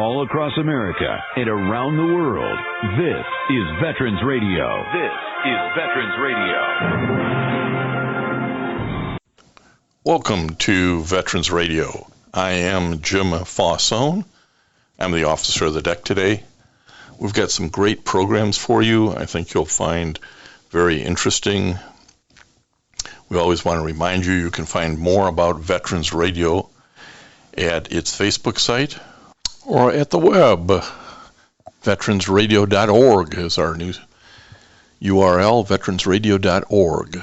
all across America and around the world. This is Veterans Radio. This is Veterans Radio. Welcome to Veterans Radio. I am Jim Fausone. I'm the officer of the deck today. We've got some great programs for you. I think you'll find very interesting. We always want to remind you can find more about Veterans Radio at its Facebook site or at the web. Veteransradio.org is our new URL, veteransradio.org,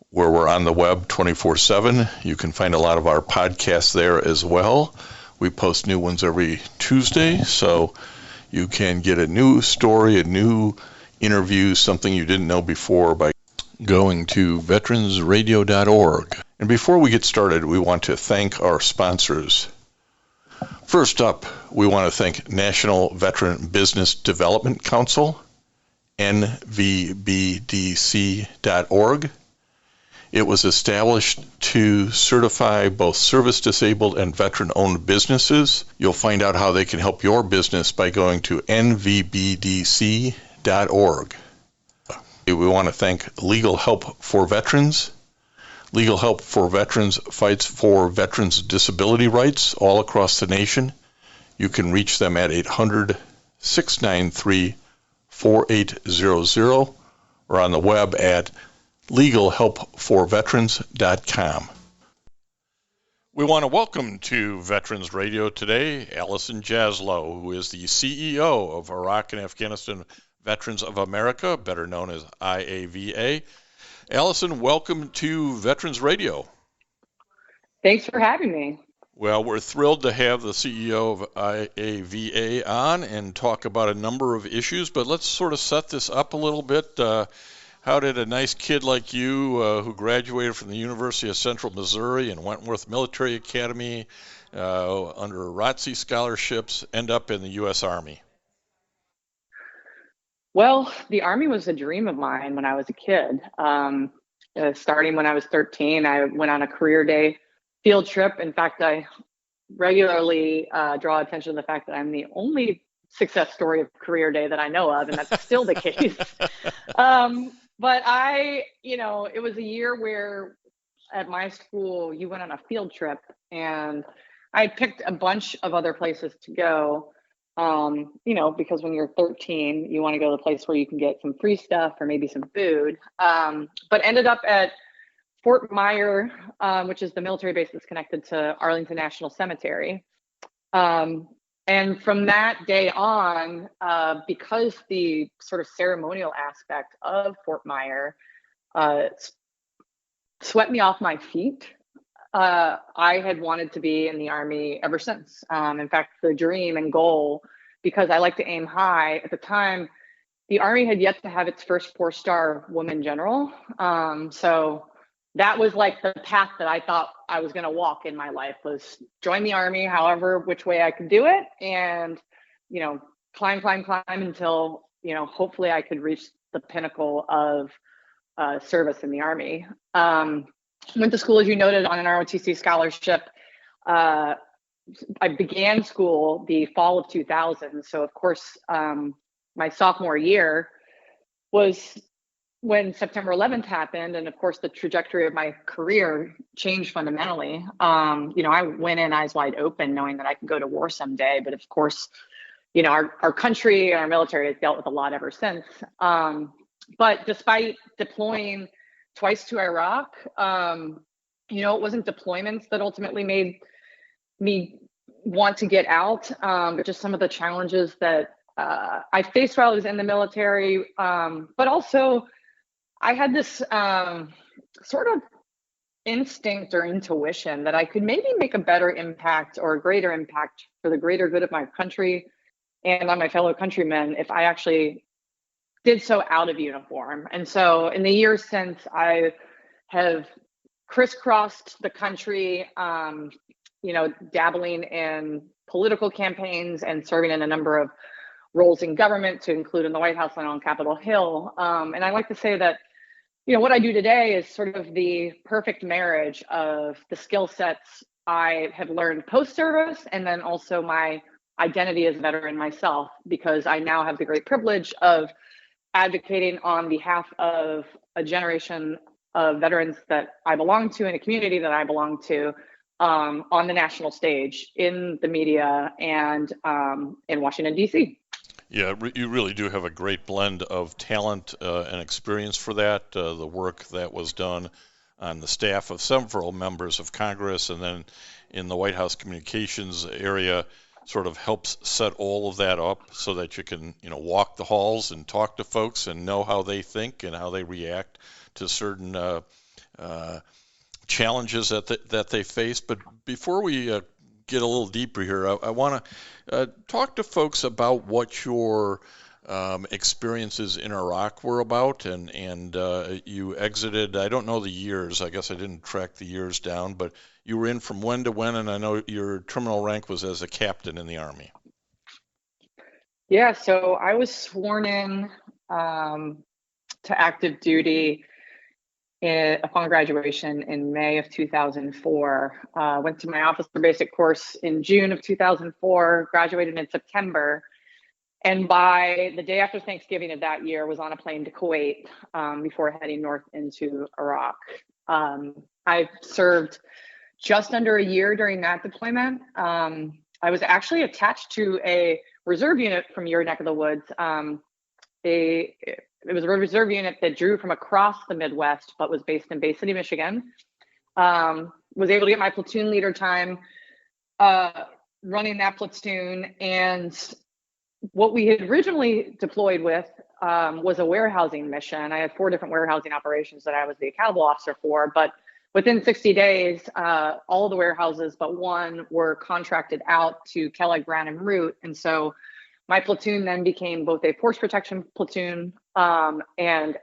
where we're on the web 24/7. You can find a lot of our podcasts there as well. We post new ones every Tuesday, so you can get a new story, a new interview, something you didn't know before by going to veteransradio.org. And before we get started, we want to thank our sponsors. First up, we want to thank National Veteran Business Development Council, nvbdc.org. It was established to certify both service-disabled and veteran-owned businesses. You'll find out how they can help your business by going to nvbdc.org. We want to thank Legal Help for Veterans. Legal Help for Veterans fights for veterans' disability rights all across the nation. You can reach them at 800-693-4800 or on the web at legalhelpforveterans.com. We want to welcome to Veterans Radio today Allison Jaslow, who is the CEO of Iraq and Afghanistan Veterans of America, better known as IAVA. Allison, welcome to Veterans Radio. Thanks for having me. Well, we're thrilled to have the CEO of IAVA on and talk about a number of issues, but let's sort of set this up a little bit. How did a nice kid like you, who graduated from the University of Central Missouri and Wentworth Military Academy under ROTC scholarships, end up in the U.S. Army? Well, the Army was a dream of mine when I was a kid. Starting when I was 13, I went on a career day field trip. In fact, I regularly draw attention to the fact that I'm the only success story of career day that I know of, and that's still the case. But it was a year where at my school, you went on a field trip, and I picked a bunch of other places to go. Because when you're 13, you want to go to the place where you can get some free stuff or maybe some food. But ended up at Fort Myer, which is the military base that's connected to Arlington National Cemetery. And from that day on, because the sort of ceremonial aspect of Fort Myer swept me off my feet, I had wanted to be in the Army ever since. In fact, the dream and goal, because I like to aim high, at the time, the Army had yet to have its first 4-star woman general. So that was like the path that I thought I was going to walk in my life, was join the Army, however, which way I could do it. And, climb until, hopefully I could reach the pinnacle of service in the Army. Went to school, as you noted, on an ROTC scholarship. I began school the fall of 2000. So, of course, my sophomore year was when September 11th happened. And, of course, the trajectory of my career changed fundamentally. I went in eyes wide open, knowing that I could go to war someday. But, of course, our country and our military has dealt with a lot ever since. But despite deploying twice to Iraq, it wasn't deployments that ultimately made me want to get out, but just some of the challenges that I faced while I was in the military. But also, I had this sort of instinct or intuition that I could maybe make a better impact or a greater impact for the greater good of my country and on my fellow countrymen if I actually did so out of uniform. And so in the years since, I have crisscrossed the country, dabbling in political campaigns and serving in a number of roles in government, to include in the White House and on Capitol Hill. And I like to say that, what I do today is sort of the perfect marriage of the skill sets I have learned post-service, and then also my identity as a veteran myself, because I now have the great privilege of advocating on behalf of a generation of veterans that I belong to and a community that I belong to, on the national stage, in the media, and in Washington, D.C. Yeah, you really do have a great blend of talent and experience for that. The work that was done on the staff of several members of Congress and then in the White House communications area sort of helps set all of that up so that you can, walk the halls and talk to folks and know how they think and how they react to certain challenges that they face. But before we get a little deeper here, I want to talk to folks about what your experiences in Iraq were about, and you exited, I don't know the years, I guess I didn't track the years down, but you were in from when to when, and I know your terminal rank was as a captain in the Army. Yeah, so I was sworn in to active duty upon graduation in May of 2004. Went to my officer basic course in June of 2004, graduated in September, and by the day after Thanksgiving of that year was on a plane to Kuwait before heading north into Iraq. I served just under a year during that deployment. I was actually attached to a reserve unit from your neck of the woods. It was a reserve unit that drew from across the Midwest, but was based in Bay City, Michigan. Was able to get my platoon leader time running that platoon. And what we had originally deployed with was a warehousing mission. I had 4 different warehousing operations that I was the accountable officer for, but within 60 days, all the warehouses but one were contracted out to Kellogg Brown and Root. And so my platoon then became both a force protection platoon and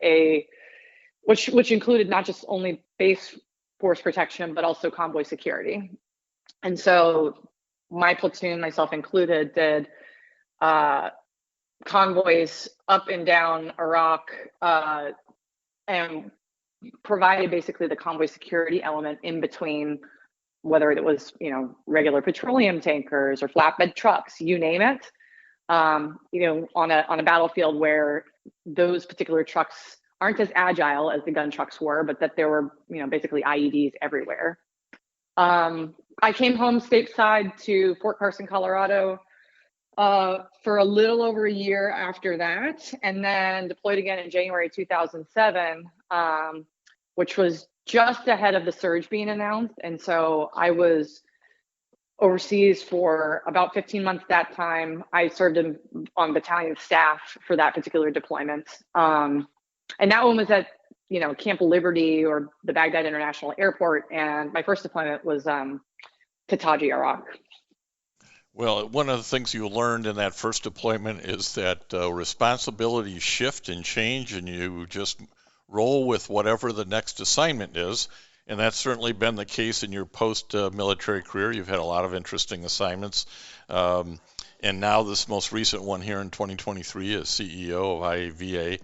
which included not just only base force protection, but also convoy security. And so my platoon, myself included, did convoys up and down Iraq and provided basically the convoy security element in between, whether it was, regular petroleum tankers or flatbed trucks, you name it. On a battlefield where those particular trucks aren't as agile as the gun trucks were, but that there were, basically IEDs everywhere. I came home stateside to Fort Carson, Colorado, for a little over a year after that, and then deployed again in January 2007, which was just ahead of the surge being announced. And so I was overseas for about 15 months that time. I served on battalion staff for that particular deployment. And that one was at, Camp Liberty or the Baghdad International Airport. And my first deployment was to Taji, Iraq. Well, one of the things you learned in that first deployment is that responsibilities shift and change, and you just roll with whatever the next assignment is. And that's certainly been the case in your post-military career. You've had a lot of interesting assignments. And now this most recent one here in 2023 as CEO of IAVA.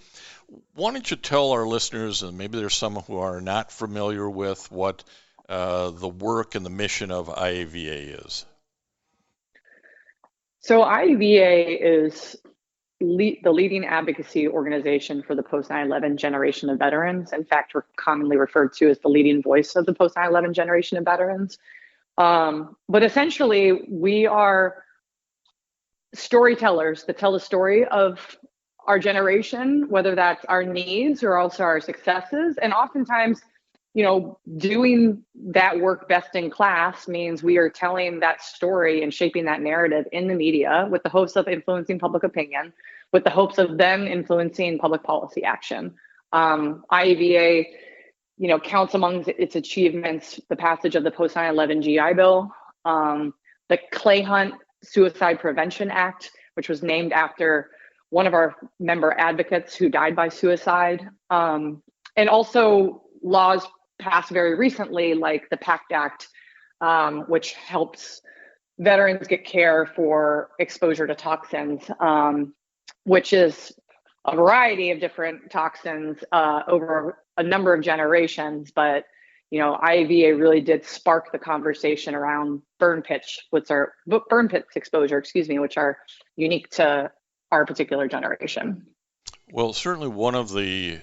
Why don't you tell our listeners, and maybe there's some who are not familiar with what the work and the mission of IAVA is? So IAVA is the leading advocacy organization for the post 9/11 generation of veterans. In fact, we're commonly referred to as the leading voice of the post 9/11 generation of veterans. But essentially, we are storytellers that tell the story of our generation, whether that's our needs or also our successes. And oftentimes, doing that work best in class means we are telling that story and shaping that narrative in the media with the hopes of influencing public opinion, with the hopes of then influencing public policy action. IAVA, counts among its achievements the passage of the post 9/11 GI Bill, the Clay Hunt Suicide Prevention Act, which was named after one of our member advocates who died by suicide, and also laws passed very recently, like the PACT Act, which helps veterans get care for exposure to toxins, which is a variety of different toxins over a number of generations. But IAVA really did spark the conversation around burn pits exposure, which are unique to our particular generation. Well, certainly one of the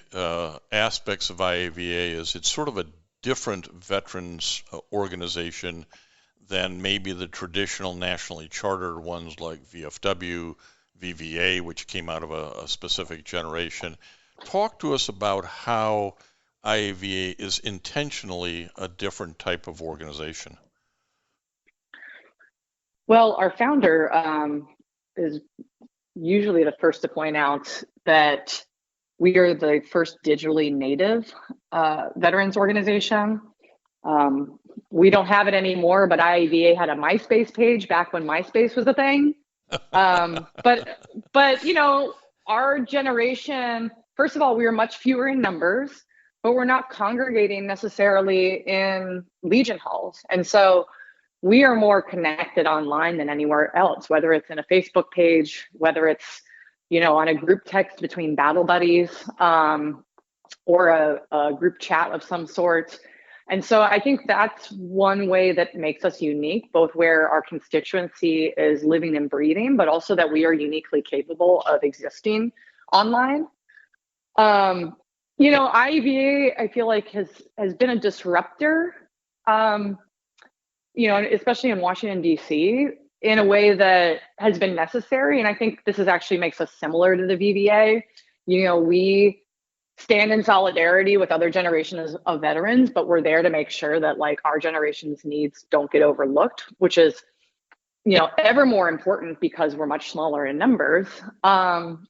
aspects of IAVA is it's sort of a different veterans organization than maybe the traditional nationally chartered ones like VFW, VVA, which came out of a specific generation. Talk to us about how IAVA is intentionally a different type of organization. Well, our founder is usually the first to point out that we are the first digitally native veterans organization. We don't have it anymore, but IAVA had a MySpace page back when MySpace was a thing. But our generation, first of all, we are much fewer in numbers, but we're not congregating necessarily in Legion halls. And so we are more connected online than anywhere else, whether it's in a Facebook page, whether it's, on a group text between battle buddies, or a group chat of some sort. And so I think that's one way that makes us unique, both where our constituency is living and breathing, but also that we are uniquely capable of existing online. IAVA, I feel like has been a disruptor, especially in Washington, D.C., in a way that has been necessary. And I think this actually makes us similar to the VVA. We stand in solidarity with other generations of veterans, but we're there to make sure that our generation's needs don't get overlooked, which is, ever more important because we're much smaller in numbers. And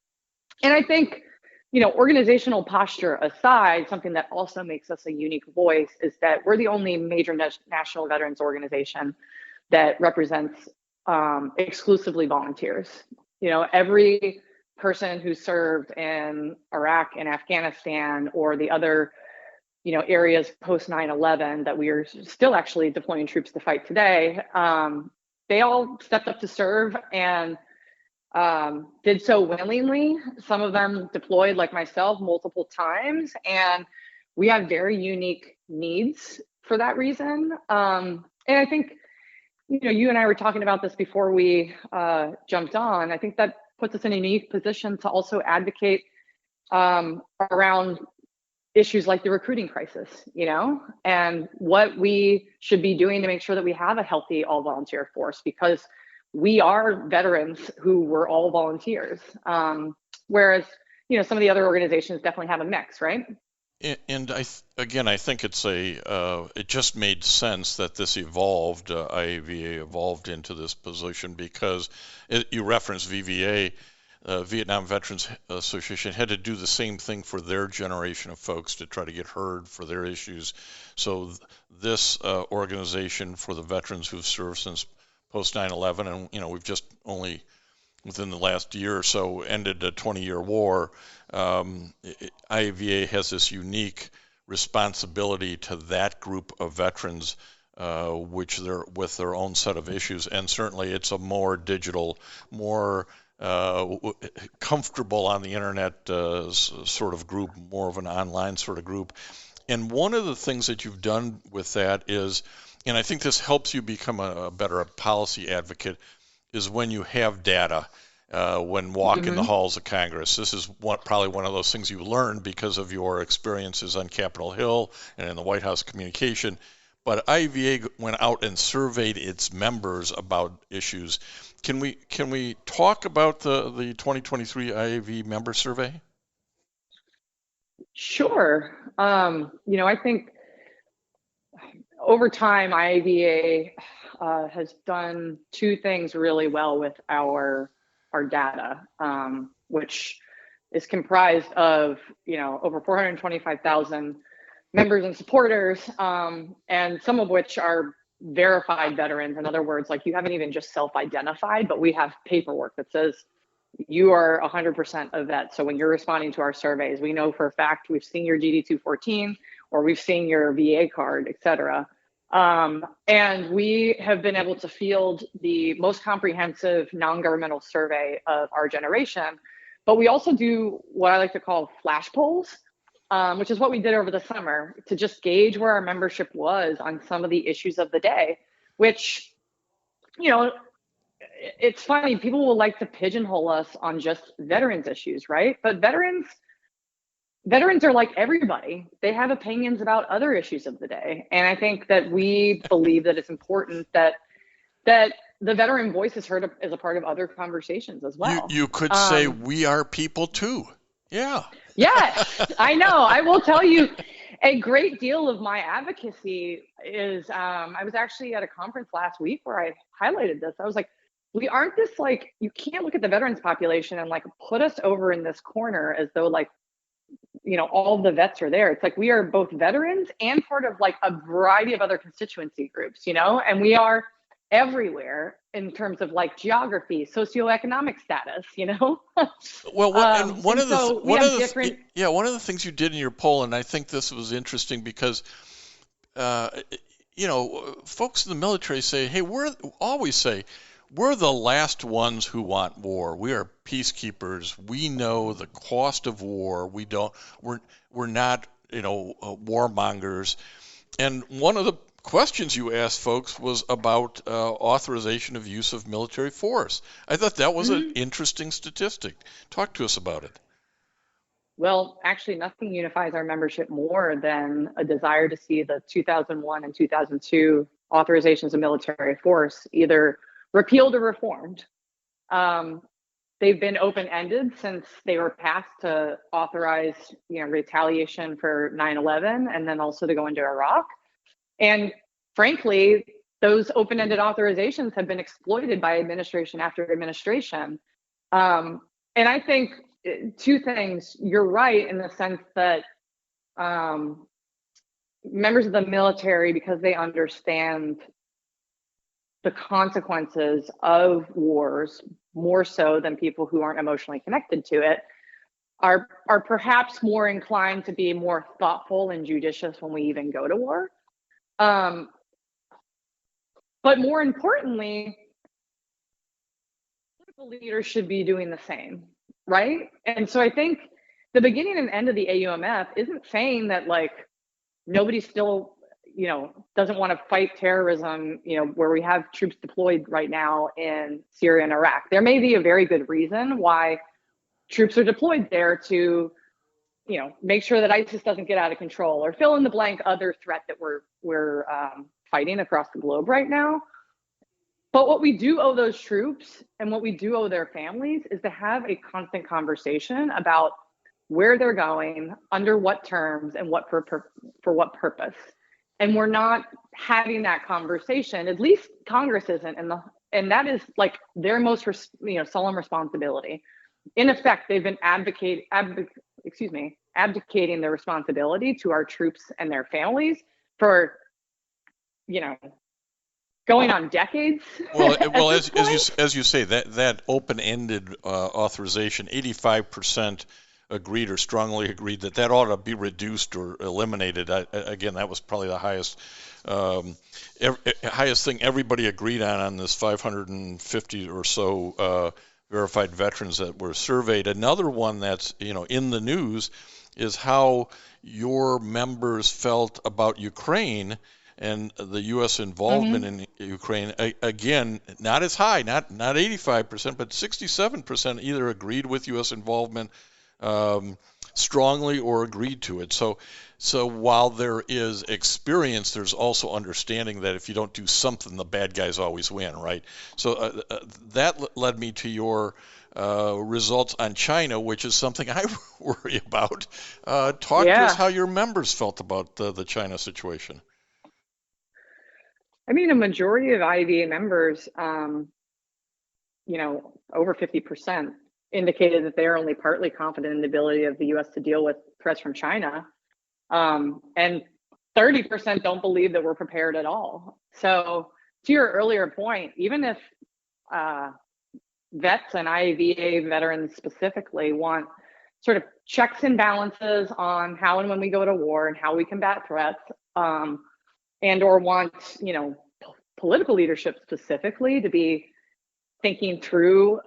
I think, organizational posture aside, something that also makes us a unique voice is that we're the only major national veterans organization that represents exclusively volunteers. Every person who served in Iraq and Afghanistan or the other, areas post 9/11 that we are still actually deploying troops to fight today, they all stepped up to serve and did so willingly. Some of them deployed, like myself, multiple times, and we have very unique needs for that reason. And I think, you and I were talking about this before we jumped on. I think that puts us in a unique position to also advocate around issues like the recruiting crisis, and what we should be doing to make sure that we have a healthy all-volunteer force, because we are veterans who were all volunteers. Whereas, some of the other organizations definitely have a mix, right? And I think it just made sense that this evolved, IAVA evolved into this position because you referenced VVA, Vietnam Veterans Association had to do the same thing for their generation of folks to try to get heard for their issues. So this organization for the veterans who've served since post 9/11, and we've just only within the last year or so ended a 20-year war. IAVA has this unique responsibility to that group of veterans, which they're with their own set of issues, and certainly it's a more digital, more comfortable on the internet sort of group, more of an online sort of group. And one of the things that you've done with that is, and I think this helps you become a better policy advocate, is when you have data, when walking the halls of Congress. This is probably one of those things you learned because of your experiences on Capitol Hill and in the White House communication. But IAVA went out and surveyed its members about issues. Can we talk about the 2023 IAVA member survey? Sure. I think over time, IAVA has done two things really well with our data, which is comprised of, over 425,000 members and supporters, and some of which are verified veterans. In other words, you haven't even just self-identified, but we have paperwork that says you are 100% a vet. So when you're responding to our surveys, we know for a fact we've seen your DD-214 or we've seen your VA card, et cetera. And we have been able to field the most comprehensive non-governmental survey of our generation. But we also do what I like to call flash polls. which is what we did over the summer to just gauge where our membership was on some of the issues of the day, which, you know, it's funny, people will like to pigeonhole us on just veterans issues, right? But veterans are like everybody. They have opinions about other issues of the day. And I think that we believe that it's important that the veteran voice is heard as a part of other conversations as well. You could say we are people too. Yeah. Yes, I know. I will tell you, a great deal of my advocacy is, I was actually at a conference last week where I highlighted this. I was like, we aren't this, like, you can't look at the veterans population and like put us over in this corner as though like, you know, all the vets are there. It's like we are both veterans and part of like a variety of other constituency groups, you know, and we are everywhere in terms of like geography, socioeconomic status, you know. Well, one of the things you did in your poll, and I think this was interesting because, you know, folks in the military say, hey, we're the last ones who want war. We are peacekeepers. We know the cost of war. We're not, you know, warmongers. And one of the questions you asked folks was about authorization of use of military force. I thought that was an interesting statistic. Talk to us about it. Well, actually, nothing unifies our membership more than a desire to see the 2001 and 2002 authorizations of military force either repealed or reformed. They've been open-ended since they were passed to authorize, you know, retaliation for 9/11 and then also to go into Iraq. And frankly, those open-ended authorizations have been exploited by administration after administration. And I think two things. You're right in the sense that members of the military, because they understand the consequences of wars more so than people who aren't emotionally connected to it, are perhaps more inclined to be more thoughtful and judicious when we even go to war. But more importantly, political leaders should be doing the same, right? And so I think the beginning and end of the AUMF isn't saying that like nobody still, you know, doesn't want to fight terrorism, you know, where we have troops deployed right now in Syria and Iraq. There may be a very good reason why troops are deployed there to, you know, make sure that ISIS doesn't get out of control or fill in the blank other threat that we're fighting across the globe right now. But what we do owe those troops and what we do owe their families is to have a constant conversation about where they're going, under what terms, and what for what purpose. And we're not having that conversation. At least Congress isn't, and that is like their most solemn responsibility. In effect, they've been abdicating their responsibility to our troops and their families for, you know, going on decades. Well, as you say, that open-ended authorization, 85% agreed or strongly agreed that ought to be reduced or eliminated. Again, that was probably the highest thing everybody agreed on this 550 or so verified veterans that were surveyed. Another one that's, you know, in the news is how your members felt about Ukraine and the U.S. involvement in Ukraine. Again, not as high, not 85%, but 67% either agreed with U.S. involvement strongly or agreed to it. So while there is experience, there's also understanding that if you don't do something, the bad guys always win, right? So that led me to your results on China, which is something I worry about. Talk to us how your members felt about the China situation. I mean, a majority of IAVA members, you know, over 50%, indicated that they are only partly confident in the ability of the U.S. to deal with threats from China. And 30% don't believe that we're prepared at all. So to your earlier point, even if vets and IAVA veterans specifically want sort of checks and balances on how and when we go to war and how we combat threats, and or want, you know, political leadership specifically to be thinking through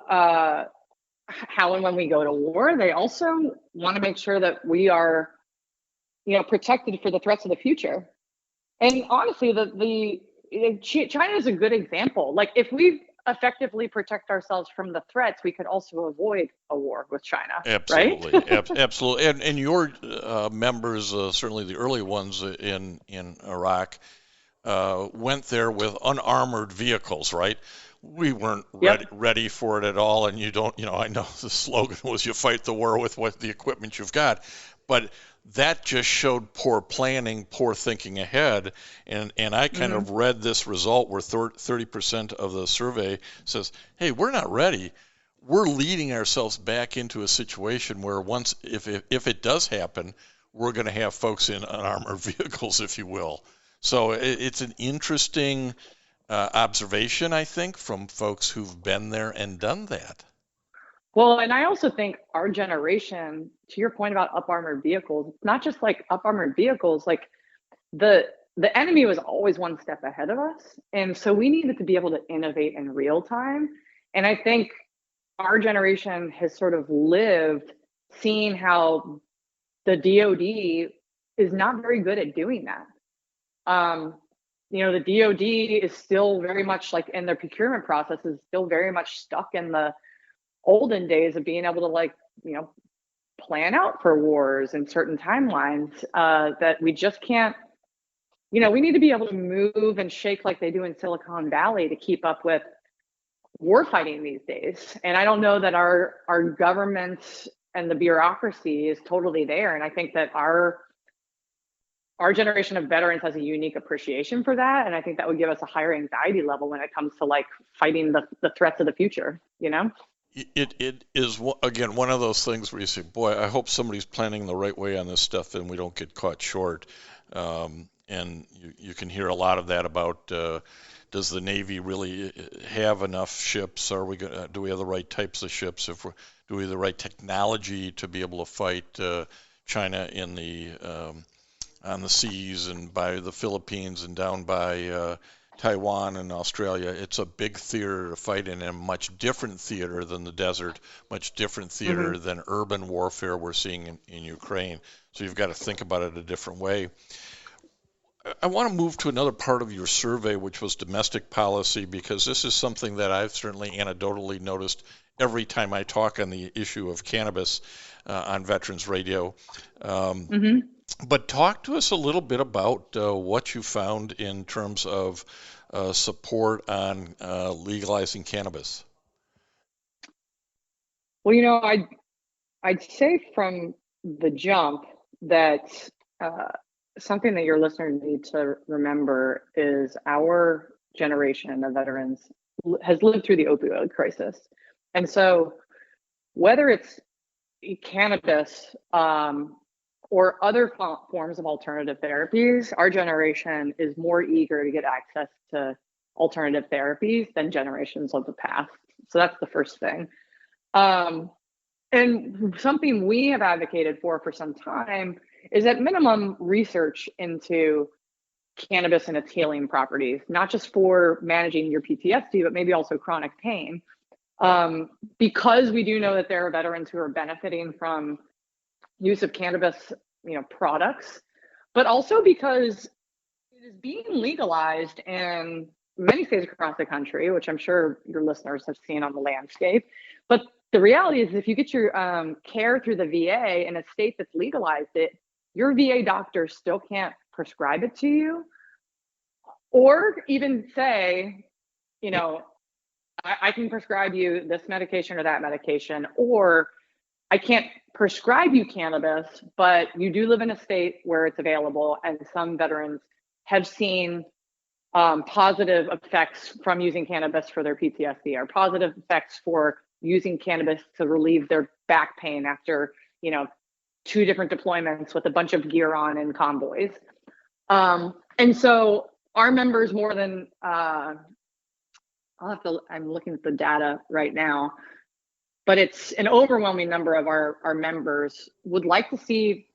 how and when we go to war, they also want to make sure that we are protected for the threats of the future. And honestly, China is a good example. Like, if we effectively protect ourselves from the threats, we could also avoid a war with China. Absolutely, right? absolutely. And your members, certainly the early ones in Iraq, went there with unarmored vehicles, right? We weren't ready for it at all. And I know the slogan was "You fight the war with what the equipment you've got," but that just showed poor planning, poor thinking ahead. And I kind of read this result where 30% of the survey says, hey, we're not ready. We're leading ourselves back into a situation where if it does happen, we're going to have folks in unarmored vehicles, if you will. So it's an interesting observation, I think, from folks who've been there and done that. Well, and I also think our generation, to your point about up armored vehicles, it's not just like up armored vehicles, like the enemy was always one step ahead of us. And so we needed to be able to innovate in real time. And I think our generation has sort of lived seeing how the DoD is not very good at doing that. The DoD is still very much, like, in their procurement process, is still very much stuck in the olden days of being able to plan out for wars and certain timelines that we just can't. We need to be able to move and shake like they do in Silicon Valley to keep up with war fighting these days. And I don't know that our government and the bureaucracy is totally there. And I think that our generation of veterans has a unique appreciation for that. And I think that would give us a higher anxiety level when it comes to fighting the threats of the future, It is, again, one of those things where you say, boy, I hope somebody's planning the right way on this stuff and we don't get caught short. And you can hear a lot of that about, does the Navy really have enough ships? Do we have the right types of ships? Do we have the right technology to be able to fight China on the seas and by the Philippines and down by Taiwan and Australia? It's a big theater to fight in, a much different theater than the desert, much different theater than urban warfare we're seeing in Ukraine. So you've got to think about it a different way. I want to move to another part of your survey, which was domestic policy, because this is something that I've certainly anecdotally noticed every time I talk on the issue of cannabis on Veterans Radio. But talk to us a little bit about what you found in terms of support on legalizing cannabis. Well, I'd say from the jump that something that your listeners need to remember is our generation of veterans has lived through the opioid crisis. And so whether it's cannabis or other forms of alternative therapies, our generation is more eager to get access to alternative therapies than generations of the past. So that's the first thing. And something we have advocated for some time is at minimum research into cannabis and its healing properties, not just for managing your PTSD, but maybe also chronic pain. Because we do know that there are veterans who are benefiting from use of cannabis, products, but also because it is being legalized in many states across the country, which I'm sure your listeners have seen on the landscape. But the reality is, if you get your care through the VA in a state that's legalized it, your VA doctor still can't prescribe it to you, or even say, I can prescribe you this medication or that medication, or I can't prescribe you cannabis, but you do live in a state where it's available. And some veterans have seen positive effects from using cannabis for their PTSD, or positive effects for using cannabis to relieve their back pain after, 2 different deployments with a bunch of gear on in convoys. And so our members, more than, I'm looking at the data right now, but it's an overwhelming number of our members would like to see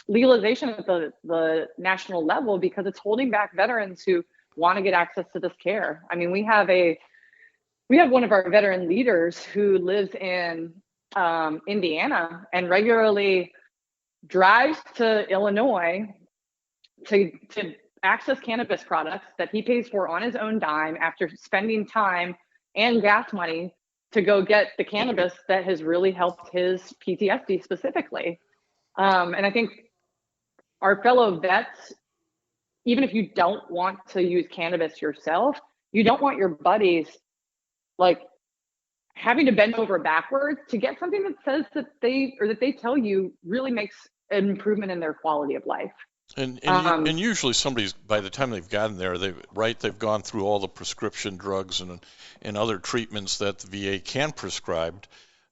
legalization at the national level, because it's holding back veterans who want to get access to this care. I mean, we have one of our veteran leaders who lives in Indiana, and regularly drives to Illinois to access cannabis products that he pays for on his own dime after spending time and gas money to go get the cannabis that has really helped his PTSD specifically. And I think our fellow vets, even if you don't want to use cannabis yourself, you don't want your buddies like having to bend over backwards to get something that says that they tell you really makes an improvement in their quality of life. And usually somebody's, by the time they've gotten there, they've gone through all the prescription drugs and other treatments that the VA can prescribe.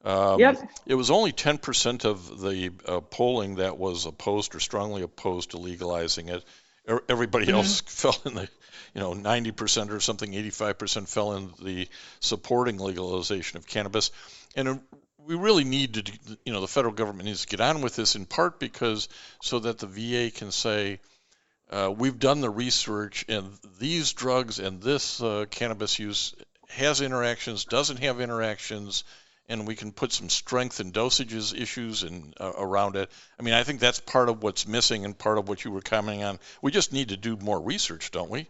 Yep. It was only 10% of the polling that was opposed or strongly opposed to legalizing it. Everybody else fell in the, 90% or something, 85% fell in the supporting legalization of cannabis. And we really need to, the federal government needs to get on with this, in part because so that the VA can say, we've done the research and these drugs and this cannabis use has interactions, doesn't have interactions, and we can put some strength and dosages issues and around it. I mean, I think that's part of what's missing and part of what you were commenting on. We just need to do more research, don't we?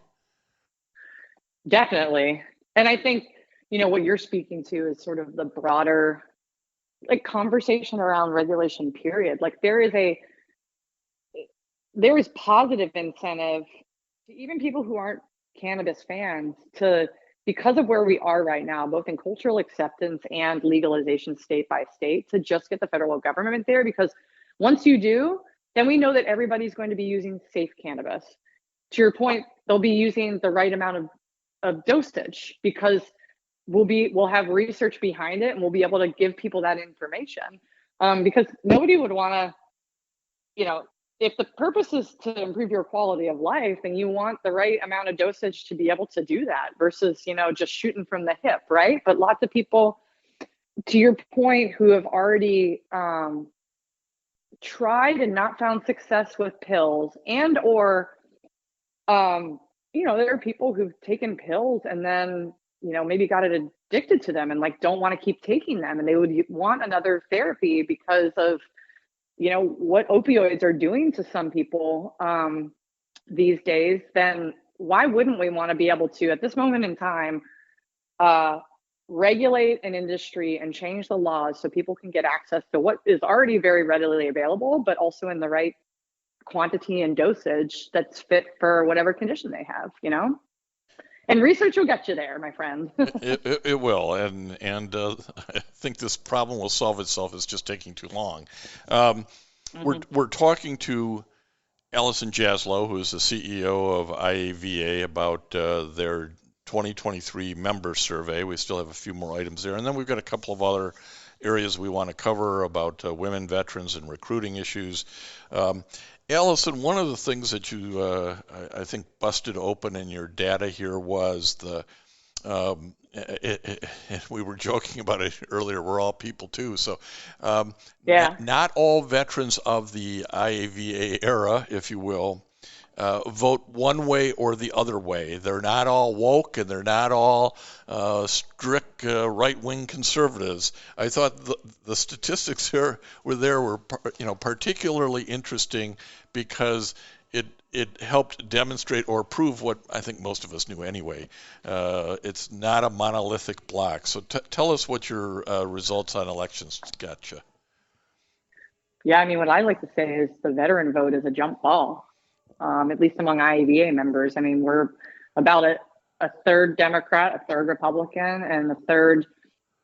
Definitely. And I think, what you're speaking to is sort of the broader conversation around regulation, period. Like there is positive incentive to even people who aren't cannabis fans to, because of where we are right now, both in cultural acceptance and legalization state by state, to just get the federal government there, because once you do, then we know that everybody's going to be using safe cannabis. To your point, they'll be using the right amount of dosage because we'll have research behind it and we'll be able to give people that information. Because nobody would want to, if the purpose is to improve your quality of life, then you want the right amount of dosage to be able to do that versus, just shooting from the hip, right? But lots of people, to your point, who have already tried and not found success with pills or, there are people who've taken pills and then, maybe got it addicted to them and don't want to keep taking them. And they would want another therapy because of, what opioids are doing to some people these days. Then why wouldn't we want to be able to, at this moment in time, regulate an industry and change the laws so people can get access to what is already very readily available, but also in the right quantity and dosage that's fit for whatever condition they have, And research will get you there, my friend. It will, and I think this problem will solve itself. It's just taking too long. We're talking to Allison Jaslow, who is the CEO of IAVA, about their 2023 member survey. We still have a few more items there, and then we've got a couple of other areas we want to cover about women veterans and recruiting issues. Allison, one of the things that you, I think, busted open in your data here was we were joking about it earlier, we're all people too. So not all veterans of the IAVA era, if you will, vote one way or the other way. They're not all woke and they're not all strict right-wing conservatives. I thought the statistics were particularly interesting because it helped demonstrate or prove what I think most of us knew anyway. It's not a monolithic block. So tell us what your results on elections got you. Yeah, I mean, what I like to say is the veteran vote is a jump ball. At least among IAVA members. I mean, we're about a third Democrat, a third Republican, and a third,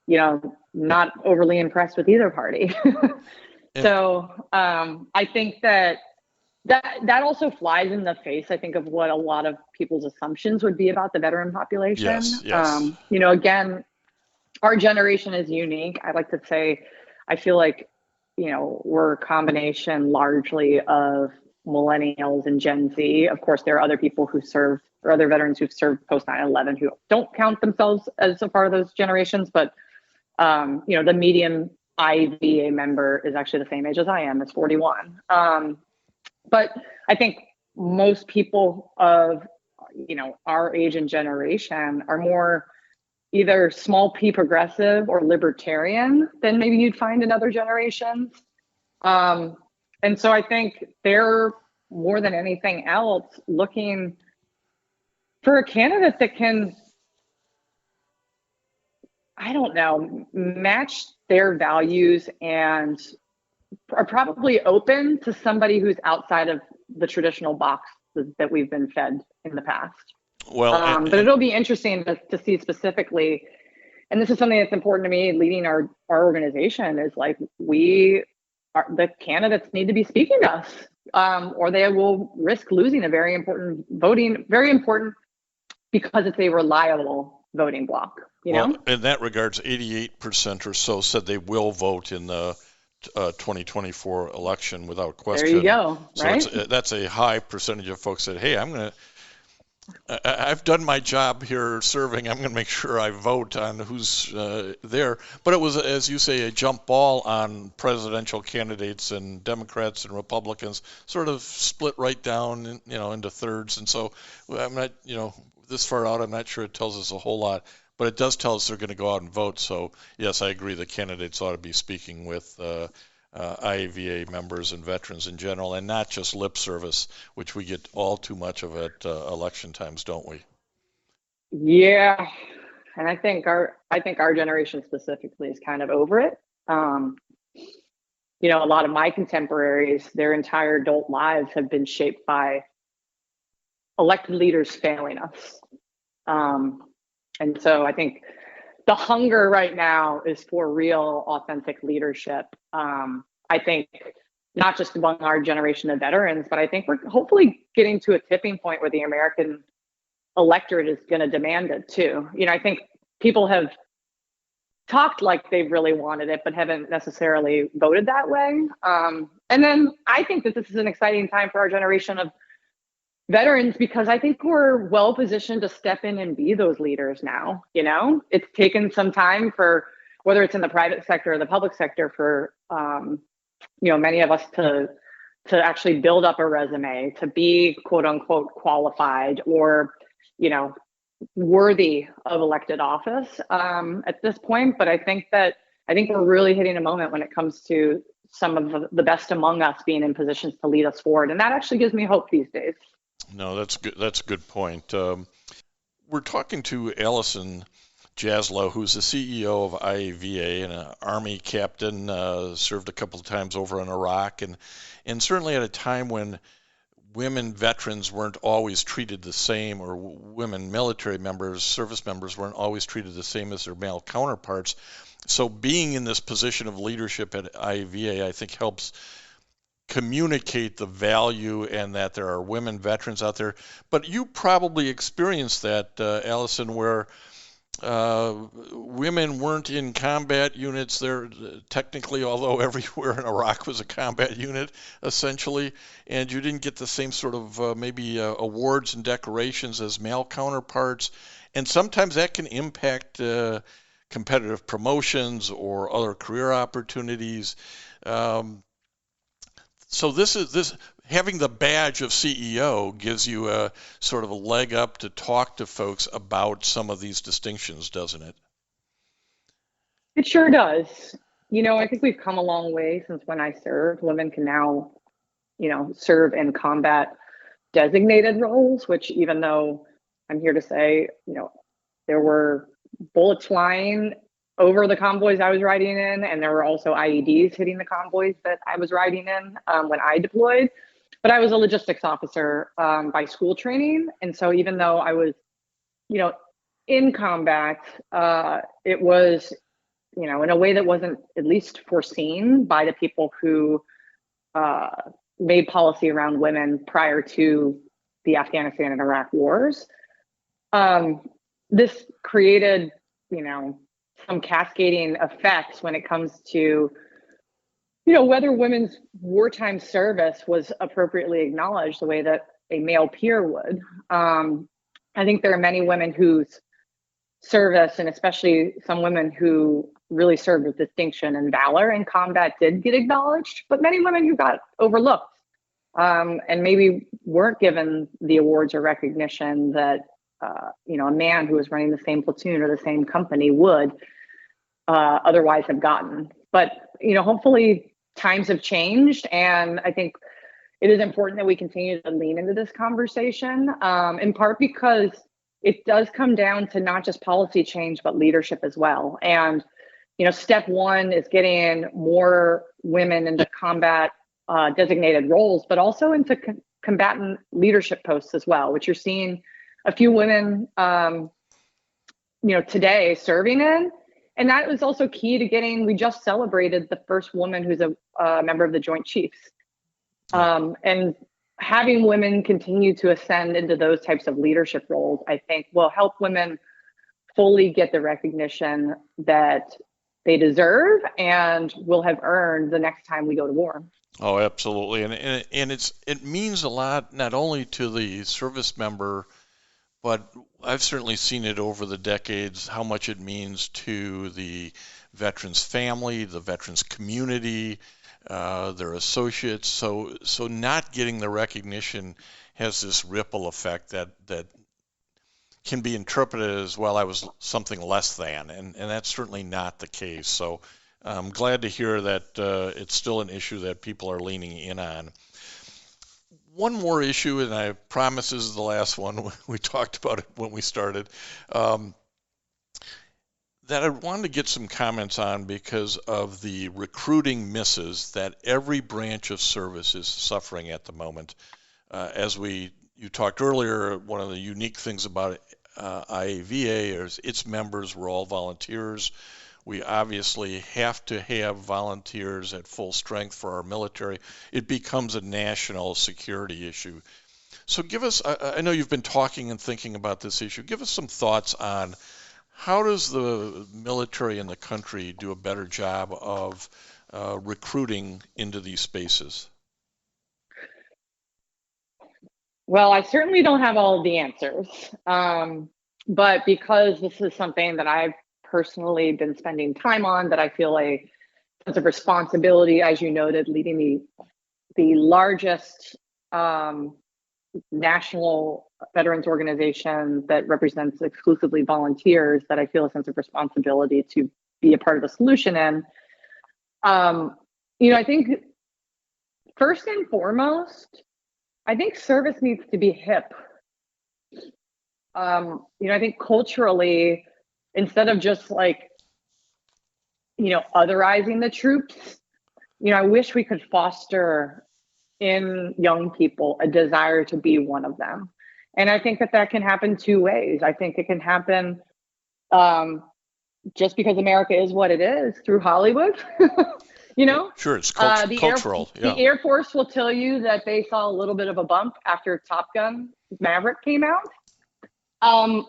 not overly impressed with either party. So I think that also flies in the face, I think, of what a lot of people's assumptions would be about the veteran population. Yes. Again, our generation is unique. I like to say, I feel like, we're a combination largely of millennials and Gen Z. Of course, there are other people who served, or other veterans who've served post 9/11 who don't count themselves as a part of those generations. But, the median IAVA member is actually the same age as I am, it's 41. But I think most people of, our age and generation are more either small p progressive or libertarian than maybe you'd find in other generations. And so I think they're more than anything else looking for a candidate that can, I don't know, match their values and are probably open to somebody who's outside of the traditional box that we've been fed in the past. Well, but it'll be interesting to see specifically, and this is something that's important to me leading our organization, is like the candidates need to be speaking to us, or they will risk losing a very important because it's a reliable voting block. Well, in that regards, 88% or so said they will vote in the 2024 election without question. There you go. Right? So that's a high percentage of folks that, hey, I've done my job here serving. I'm going to make sure I vote on who's there. But it was, as you say, a jump ball on presidential candidates, and Democrats and Republicans sort of split right down, into thirds. And so I'm not, this far out, I'm not sure it tells us a whole lot. But it does tell us they're going to go out and vote. So, yes, I agree the candidates ought to be speaking with IAVA members and veterans in general, and not just lip service, which we get all too much of at election times, don't we? Yeah, and I think our generation specifically is kind of over it. A lot of my contemporaries, their entire adult lives have been shaped by elected leaders failing us. And so I think the hunger right now is for real, authentic leadership. I think not just among our generation of veterans, but I think we're hopefully getting to a tipping point where the American electorate is going to demand it too. I think people have talked like they really wanted it, but haven't necessarily voted that way. And then I think that this is an exciting time for our generation of veterans, because I think we're well positioned to step in and be those leaders now. It's taken some time for, whether it's in the private sector or the public sector, for many of us to actually build up a resume, to be quote unquote qualified or worthy of elected office at this point. But I think we're really hitting a moment when it comes to some of the best among us being in positions to lead us forward, and that actually gives me hope these days. No, that's good. That's a good point. We're talking to Allison Jaslow, who's the CEO of IAVA and an Army captain, served a couple of times over in Iraq, and certainly at a time when women veterans weren't always treated the same, or women military members, service members weren't always treated the same as their male counterparts. So being in this position of leadership at IAVA, I think, helps communicate the value and that there are women veterans out there. But you probably experienced that, Allison, where women weren't in combat units there technically, although everywhere in Iraq was a combat unit essentially, and you didn't get the same sort of awards and decorations as male counterparts, and sometimes that can impact competitive promotions or other career opportunities. So this having the badge of CEO gives you a sort of a leg up to talk to folks about some of these distinctions, doesn't it? It sure does. I think we've come a long way since when I served. Women can now, serve in combat designated roles, which, even though I'm here to say, there were bullets flying over the convoys I was riding in, and there were also IEDs hitting the convoys that I was riding in when I deployed. But I was a logistics officer by school training, and so even though I was, in combat, it was, in a way that wasn't at least foreseen by the people who made policy around women prior to the Afghanistan and Iraq wars. This created, some cascading effects when it comes to, whether women's wartime service was appropriately acknowledged the way that a male peer would. I think there are many women whose service, and especially some women who really served with distinction and valor in combat, did get acknowledged, but many women who got overlooked and maybe weren't given the awards or recognition that a man who was running the same platoon or the same company would otherwise have gotten. But hopefully times have changed, and I think it is important that we continue to lean into this conversation, in part because it does come down to not just policy change, but leadership as well. And, step one is getting more women into combat designated roles, but also into combatant leadership posts as well, which you're seeing a few women, today serving in. And that was also key to we just celebrated the first woman who's a member of the Joint Chiefs. And having women continue to ascend into those types of leadership roles, I think, will help women fully get the recognition that they deserve and will have earned the next time we go to war. Oh, absolutely. And it means a lot, not only to the service member, but I've certainly seen it over the decades, how much it means to the veterans' family, the veterans' community, their associates. So not getting the recognition has this ripple effect that can be interpreted as, well, I was something less than, and that's certainly not the case. So I'm glad to hear that it's still an issue that people are leaning in on. One more issue, and I promise this is the last one. We talked about it when we started, that I wanted to get some comments on because of the recruiting misses that every branch of service is suffering at the moment. As you talked earlier, one of the unique things about IAVA is its members were all volunteers. We obviously have to have volunteers at full strength for our military. It becomes a national security issue. So give us, I know you've been talking and thinking about this issue. Give us some thoughts on how does the military and the country do a better job of recruiting into these spaces? Well, I certainly don't have all of the answers, but because this is something that I've personally been spending time on, that I feel a sense of responsibility, as you noted, leading the largest national veterans organization that represents exclusively volunteers, that I feel a sense of responsibility to be a part of the solution in. I think first and foremost, I think service needs to be hip. I think culturally, instead of just otherizing the troops, I wish we could foster in young people a desire to be one of them. And I think that can happen two ways. I think it can happen just because America is what it is, through Hollywood. Sure, it's cultural. The Air Force will tell you that they saw a little bit of a bump after Top Gun Maverick came out.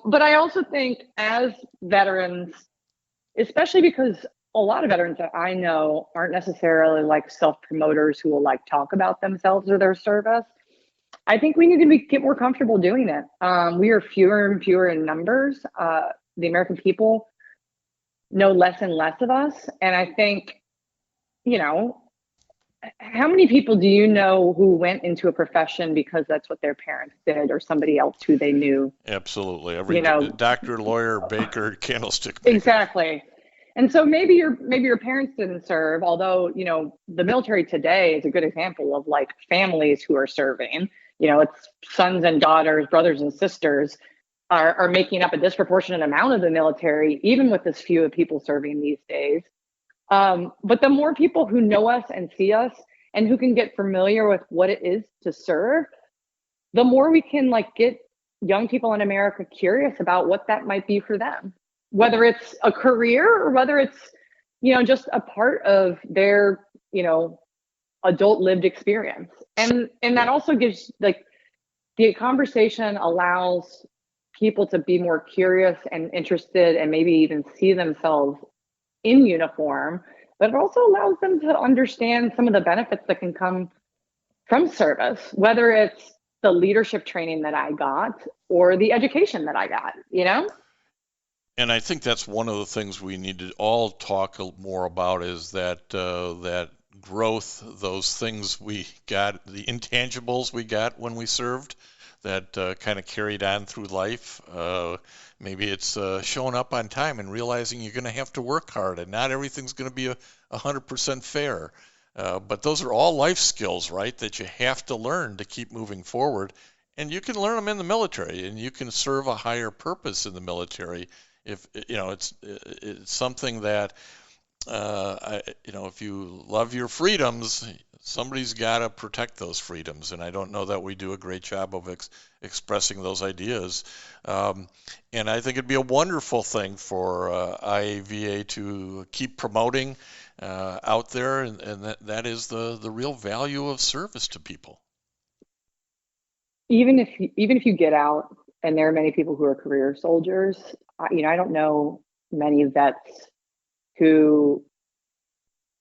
But I also think as veterans, especially because a lot of veterans that I know aren't necessarily self-promoters who will talk about themselves or their service, I think we need to get more comfortable doing it. We are fewer and fewer in numbers. The American people know less and less of us. And I think, how many people do you know who went into a profession because that's what their parents did or somebody else who they knew? Absolutely. Every doctor, lawyer, baker, candlestick maker. Exactly. And so maybe your parents didn't serve, although, the military today is a good example of families who are serving. It's sons and daughters, brothers and sisters are making up a disproportionate amount of the military, even with this few people serving these days. But the more people who know us and see us and who can get familiar with what it is to serve, the more we can get young people in America curious about what that might be for them, whether it's a career or whether it's, just a part of their, adult lived experience. And that also gives the conversation allows people to be more curious and interested and maybe even see themselves in uniform, but it also allows them to understand some of the benefits that can come from service, whether it's the leadership training that I got or the education that I got, And I think that's one of the things we need to all talk more about is that growth, those things we got, the intangibles we got when we served that kind of carried on through life. Maybe it's showing up on time and realizing you're going to have to work hard and not everything's going to be 100% fair. But those are all life skills, right, that you have to learn to keep moving forward. And you can learn them in the military, and you can serve a higher purpose in the military. If it's something that if you love your freedoms, somebody's got to protect those freedoms. And I don't know that we do a great job of expressing those ideas. And I think it'd be a wonderful thing for IAVA to keep promoting out there, and that is the real value of service to people. Even if you get out, and there are many people who are career soldiers, I don't know many vets who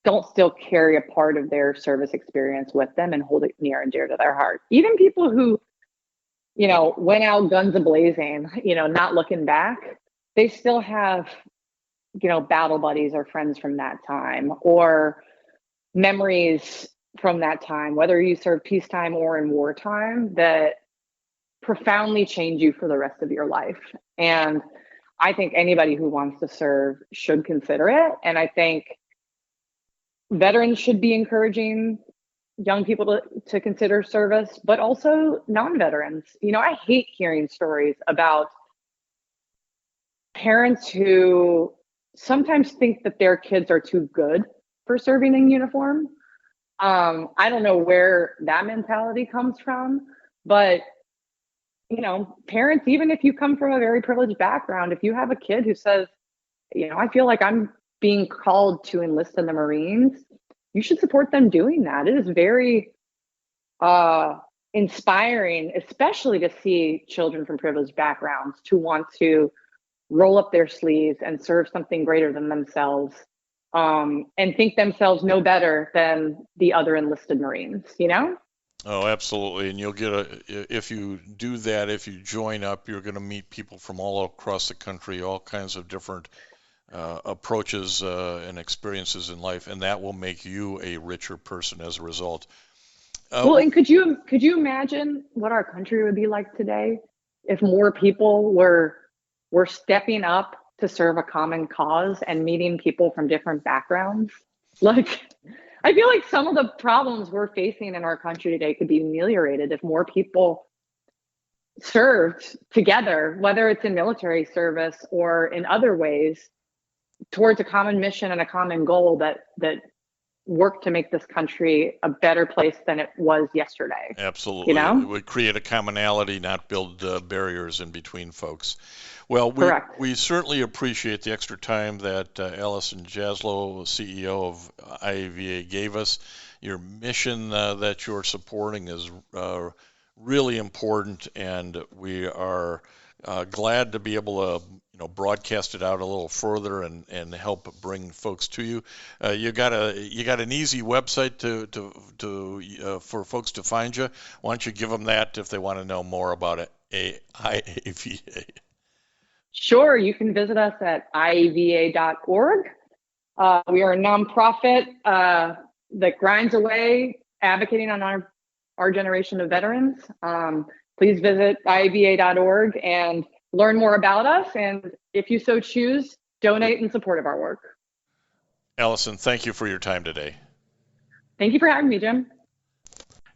don't still carry a part of their service experience with them and hold it near and dear to their heart. Even people who, went out guns a-blazing, not looking back, they still have, battle buddies or friends from that time, or memories from that time, whether you serve peacetime or in wartime, that profoundly change you for the rest of your life. And I think anybody who wants to serve should consider it. And I think veterans should be encouraging young people to consider service, but also non-veterans. I hate hearing stories about parents who sometimes think that their kids are too good for serving in uniform. I don't know where that mentality comes from, but parents, even if you come from a very privileged background, if you have a kid who says, I feel like I'm being called to enlist in the Marines, you should support them doing that. It is very inspiring, especially to see children from privileged backgrounds to want to roll up their sleeves and serve something greater than themselves, and think themselves no better than the other enlisted Marines, Oh, absolutely. And you'll get if you do that, if you join up, you're going to meet people from all across the country, all kinds of different approaches and experiences in life, and that will make you a richer person as a result. And could you imagine what our country would be like today if more people were stepping up to serve a common cause and meeting people from different backgrounds? I feel like some of the problems we're facing in our country today could be ameliorated if more people served together, whether it's in military service or in other ways, towards a common mission and a common goal that work to make this country a better place than it was yesterday. Absolutely. It would create a commonality, not build barriers in between folks. Well, we certainly appreciate the extra time that Allison Jaslow, CEO of IAVA, gave us. Your mission that you're supporting is really important, and we are glad to be able to broadcast it out a little further and help bring folks to you. You got an easy website to for folks to find you. Why don't you give them that if they want to know more about it? IAVA. Sure, you can visit us at IAVA.org. We are a nonprofit that grinds away advocating on our generation of veterans. Please visit IAVA.org and learn more about us, and if you so choose, donate in support of our work. Allison, thank you for your time today. Thank you for having me, Jim.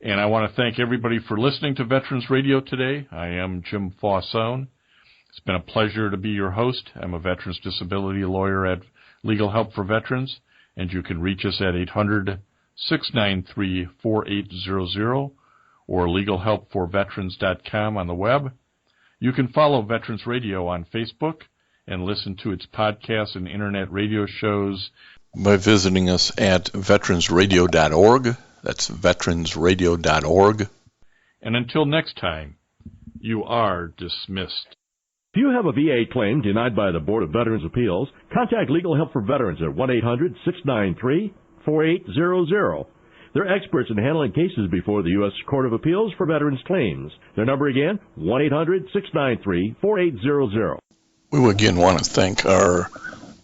And I want to thank everybody for listening to Veterans Radio today. I am Jim Fausone. It's been a pleasure to be your host. I'm a veterans disability lawyer at Legal Help for Veterans, and you can reach us at 800-693-4800 or legalhelpforveterans.com on the web. You can follow Veterans Radio on Facebook and listen to its podcasts and internet radio shows by visiting us at veteransradio.org. That's veteransradio.org. And until next time, you are dismissed. If you have a VA claim denied by the Board of Veterans Appeals, contact Legal Help for Veterans at 1-800-693-4800. They're experts in handling cases before the U.S. Court of Appeals for Veterans Claims. Their number again, 1-800-693-4800. We again want to thank our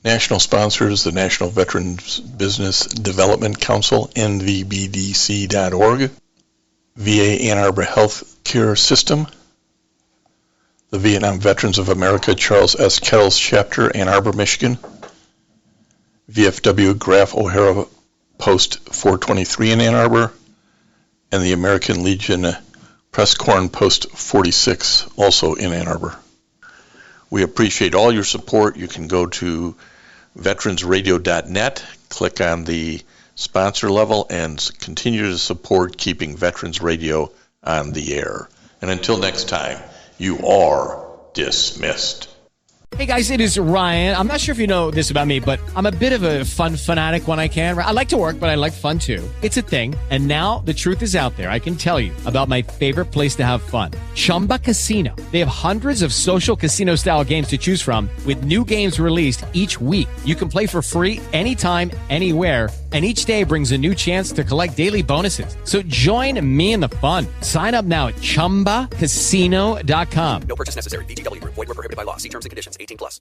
national sponsors, the National Veterans Business Development Council, NVBDC.org, VA Ann Arbor Health Care System, the Vietnam Veterans of America Charles S. Kettles Chapter, Ann Arbor, Michigan, VFW Graf O'Hara Post 423 in Ann Arbor, and the American Legion Press Corn Post 46, also in Ann Arbor. We appreciate all your support. You can go to veteransradio.net, click on the sponsor level, and continue to support keeping Veterans Radio on the air. And until next time, you are dismissed. Hey guys, it is Ryan. I'm not sure if you know this about me, but I'm a bit of a fun fanatic when I can. I like to work, but I like fun too. It's a thing. And now the truth is out there. I can tell you about my favorite place to have fun. Chumba Casino. They have hundreds of social casino style games to choose from with new games released each week. You can play for free anytime, anywhere. And each day brings a new chance to collect daily bonuses. So join me in the fun. Sign up now at ChumbaCasino.com. No purchase necessary. VGW Group. Void where prohibited by law. See terms and conditions. 18+.